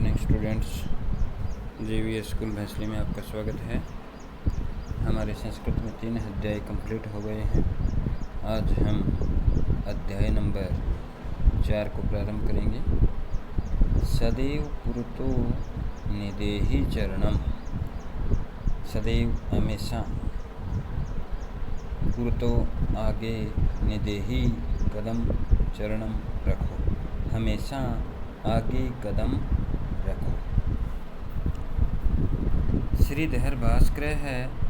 Morning students, JVS school भैंसली में आपका स्वागत है। हमारे संस्कृत में 3 अध्याय कंप्लीट हो गए हैं। आज हम अध्याय नंबर 4 को प्रारंभ करेंगे। सदैव पुरतो निदेहि चरणम। सदैव हमेशा, पुरतो आगे, निदेहि कदम, चरणम रखो, हमेशा आगे कदम रखो। श्रीधर भास्कर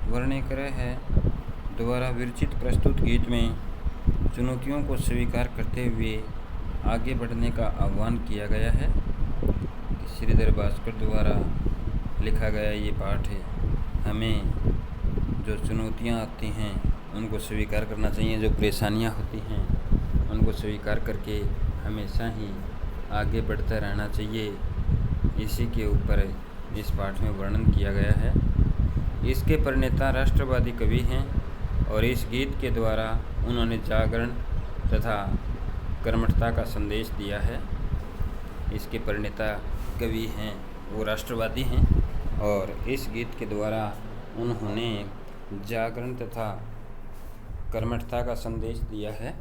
वर्णिकर द्वारा विरचित प्रस्तुत गीत में चुनौतियों को स्वीकार करते हुए आगे बढ़ने का आह्वान किया गया है। श्रीधर भास्कर द्वारा लिखा गया ये पाठ है। हमें जो चुनौतियाँ आती हैं उनको स्वीकार करना चाहिए, जो परेशानियाँ होती हैं उनको स्वीकार करके हमेशा ही आगे बढ़ता रहना चाहिए। इसी के ऊपर इस पाठ में वर्णन किया गया है। इसके प्रणेता राष्ट्रवादी कवि हैं और इस गीत के द्वारा उन्होंने जागरण तथा कर्मठता का संदेश दिया है। इसके प्रणेता कवि हैं, वो राष्ट्रवादी हैं और इस गीत के द्वारा उन्होंने जागरण तथा कर्मठता का संदेश दिया है।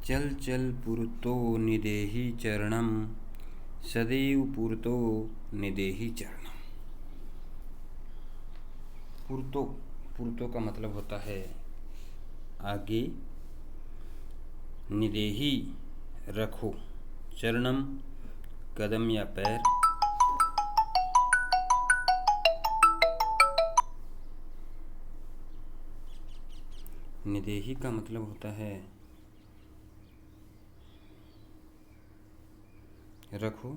चल चल पुरतो निदेहि चरणम, सदैव पुरतो निदेहि चरणम। पुरतो का मतलब होता है आगे, निदेहि रखो, चरणम कदम या पैर, निदेहि का मतलब होता है रखो,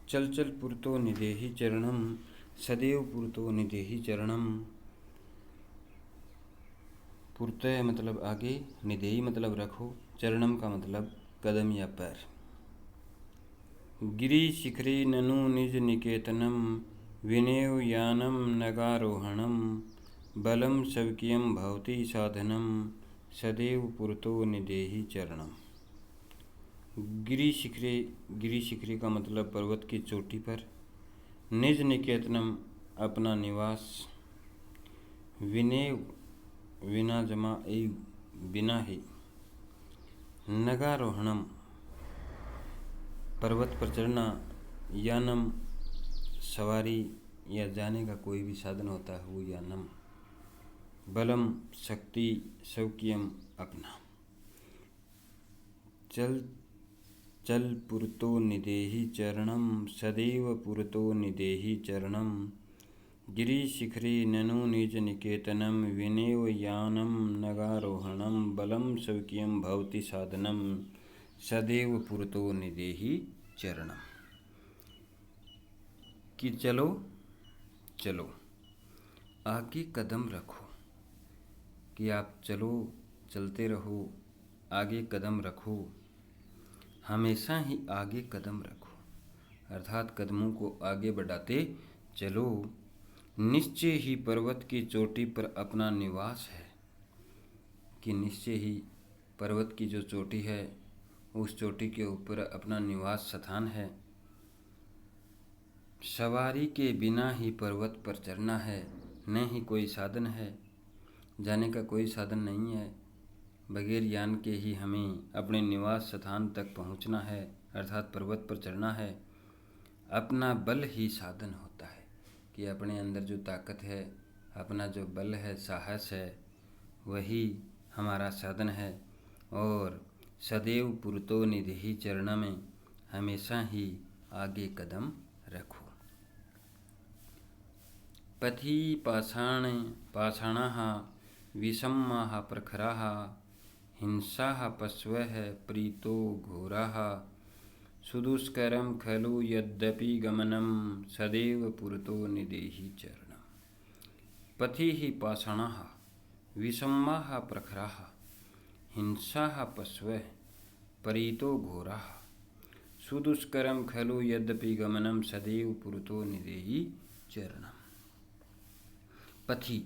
चल चल पुरतो निदेहि चरणम, सदैव पुरतो निदेहि चरणम। पुरतो मतलब आगे, निदेहि मतलब रखो, चरणम का मतलब कदम या पैर। गिरि शिखरे ननु निज निकेतनम, विनेव यानम नगारोहणम, बलम सवकियम भवति साधनम, सदैव पुरतो निदेहि चरणम। गिरि शिखरे का मतलब पर्वत की चोटी पर, निज निकेतनम अपना निवास, विनेव विना जमा एव बिना ही, नगारोहणम पर्वत पर चढ़ना, यानम सवारी या जाने का कोई भी साधन होता है वो यानम, बलम शक्ति, सौकियम अपना। चल चल पुरतो निदेहि चरणम, सदैव पुरतो निदेहि चरणम। गिरि शिखरे ननु निज निकेतनम, विनेव यानम नगारोहणम, बलम सौकियम भवति साधनम, सदैव पुरतो निदेहि चरणम। कि चलो चलो, आगे कदम रखो, कि आप चलो, चलते रहो, आगे कदम रखो, हमेशा ही आगे कदम रखो, अर्थात कदमों को आगे बढ़ाते चलो। निश्चय ही पर्वत की चोटी पर अपना निवास है, कि निश्चय ही पर्वत की जो चोटी है उस चोटी के ऊपर अपना निवास स्थान है। सवारी के बिना ही पर्वत पर चढ़ना है, न ही कोई साधन है, जाने का कोई साधन नहीं है। बगैर यान के ही हमें अपने निवास स्थान तक पहुंचना है, अर्थात पर्वत पर चढ़ना है। अपना बल ही साधन होता है, कि अपने अंदर जो ताकत है, अपना जो बल है, साहस है, वही हमारा साधन है। और सदैव पुरतो निदेहि चरण में हमेशा ही आगे कदम रखो। पथि पाषाणाः विषमाः प्रखराः, हिंसाः पशवः प्रीतो घोराः, सुदुष्करं खलु यद्यपि गमनं, सदैव पुरतो निदेहि चरणम्। पथि पाषाणाः विषमाः प्रखराः, हिंसाः पशवः प्रीतो घोराः, सुदुष्करं खलु यद्यपि गमनं, सदैव पुरतो निदेहि चरणम्। पथि,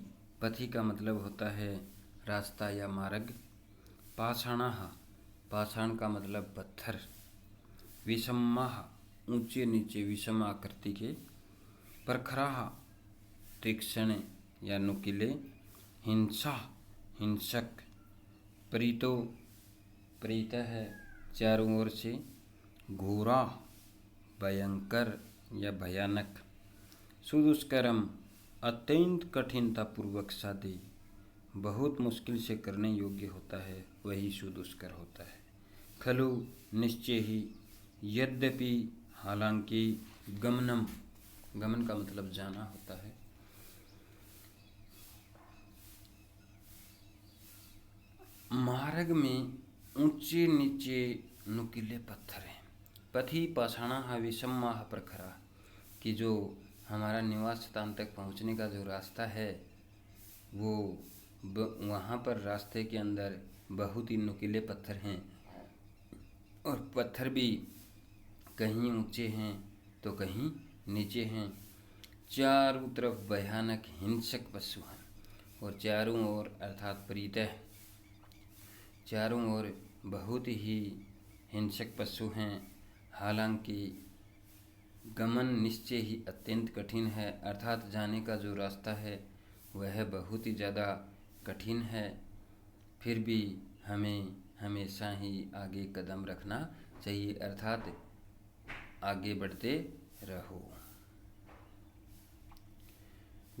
पथि का मतलब होता है रास्ता या मार्ग। पाषाणाः, पाषाण का मतलब पत्थर। विषमाः, ऊंचे नीचे विषम आकृति के। प्रखराः, तीक्ष्ण या नुकीले। हिंसा, हिंसक। प्रीतो, प्रीत है चारों ओर से। घोरा, भयंकर या भयानक। सुदुष्करम, अत्यंत कठिनतापूर्वक साधे, बहुत मुश्किल से करने योग्य होता है, वही सुदुष्कर होता है। खलु, निश्चय ही। यद्यपि, हालांकि। गमनम, गमन का मतलब जाना होता है। मार्ग में ऊंचे नीचे नुकीले पत्थर हैं। पथि पाषाणाः विषमाः प्रखराः, कि जो हमारा निवास स्थान तक पहुंचने का जो रास्ता है वो वहाँ पर रास्ते के अंदर बहुत ही नुकीले पत्थर हैं, और पत्थर भी कहीं ऊंचे हैं तो कहीं नीचे हैं। चारों तरफ भयानक हिंसक पशु हैं, और चारों ओर अर्थात परितः चारों ओर बहुत ही हिंसक पशु हैं। हालांकि गमन निश्चय ही अत्यंत कठिन है, अर्थात जाने का जो रास्ता है वह बहुत ही ज़्यादा कठिन है, फिर भी हमें हमेशा ही आगे कदम रखना चाहिए, अर्थात आगे बढ़ते रहो।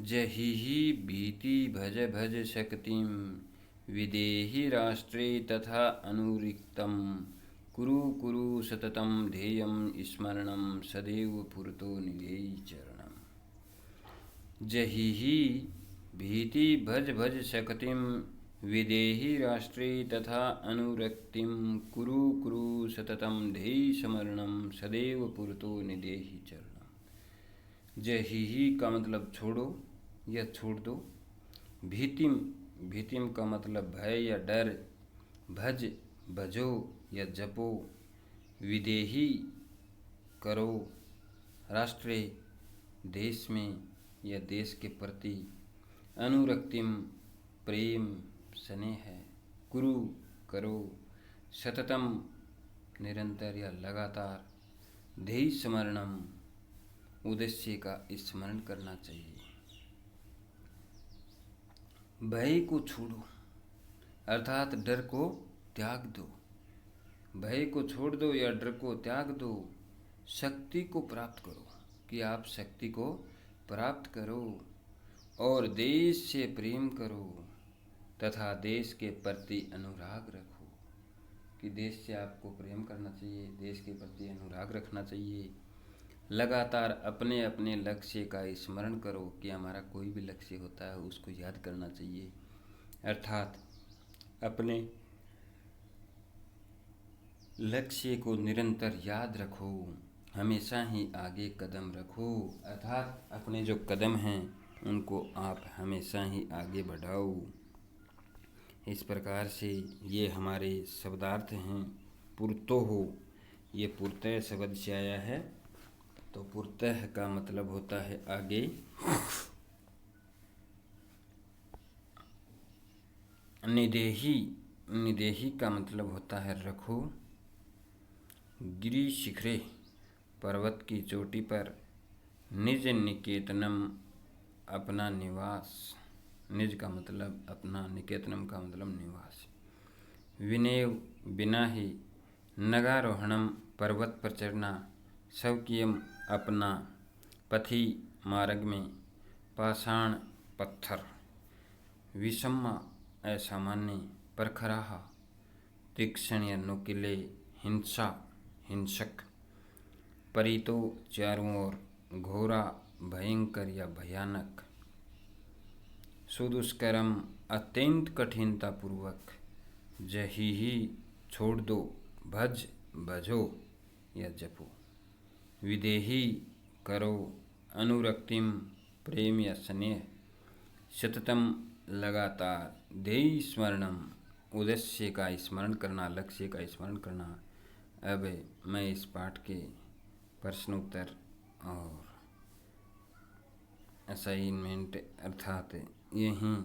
जहिहि भीति भज भज शक्तिम विदेहि राष्ट्रे तथा अनुरिक्तम कुरु कुरु सततम ध्येयम स्मरणम सदैव पुरतो निधेहि चरणम। जहिहि भीति भज भज शक्तिम विदेहि राष्ट्रे तथा अनुरक्तिम कुरु कुरु सततम ध्येयि स्मरणम सदैव पुरतो निधेहि चरणम। जहिहि का मतलब छोड़ो या छोड़ दो। भीतिम, भीतिम का मतलब भय या डर। भज, भजो या जपो। विदेही, करो। राष्ट्रे, देश में या देश के प्रति। अनुरक्तिम, प्रेम स्नेह। कुरु, करो। सततम, निरंतर या लगातार। ध्येय स्मरणम, उद्देश्य का स्मरण करना चाहिए। भय को छोड़ो, अर्थात डर को त्याग दो। भय को छोड़ दो या डर को त्याग दो। शक्ति को प्राप्त करो, कि आप शक्ति को प्राप्त करो, और देश से प्रेम करो तथा देश के प्रति अनुराग रखो, कि देश से आपको प्रेम करना चाहिए, देश के प्रति अनुराग रखना चाहिए। लगातार अपने अपने लक्ष्य का स्मरण करो, कि हमारा कोई भी लक्ष्य होता है उसको याद करना चाहिए, अर्थात अपने लक्ष्य को निरंतर याद रखो, हमेशा ही आगे कदम रखो, अर्थात अपने जो कदम हैं उनको आप हमेशा ही आगे बढ़ाओ। इस प्रकार से ये हमारे शब्दार्थ हैं। पुरतो हो, ये पुरतः शब्द से आया है, तो पुरतः का मतलब होता है आगे। निदेही, निदेही का मतलब होता है रखो। गिरि शिखरे, पर्वत की चोटी पर। निज निकेतनम, अपना निवास। निज का मतलब अपना, निकेतनम का मतलब निवास। विनेव, बिना ही। नगारोहणम, पर्वत पर चढ़ना। शवकीयम, अपना। पथि, मार्ग में। पाषाण, पत्थर। विषमा, असामान्य। प्रखराः, तीक्ष्ण या नुकीले। हिंसा, हिंसक। परितो, चारों ओर। घोरा, भयंकर या भयानक। सुदुष्करम, अत्यंत कठिनतापूर्वक। जहिहि, छोड़ दो। भज, भजो या जपो। विदेही, करो। अनुरक्तिम, प्रेम या स्नेह। सततम, लगातार। ध्येय स्मरणम, उद्देश्य का स्मरण करना, लक्ष्य का स्मरण करना। अब मैं इस पाठ के प्रश्नोत्तर और असाइनमेंट अर्थात यहीं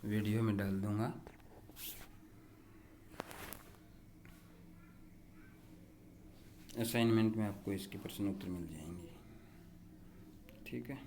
वीडियो में डाल दूंगा। असाइनमेंट में आपको इसके प्रश्न उत्तर मिल जाएंगे। ठीक है।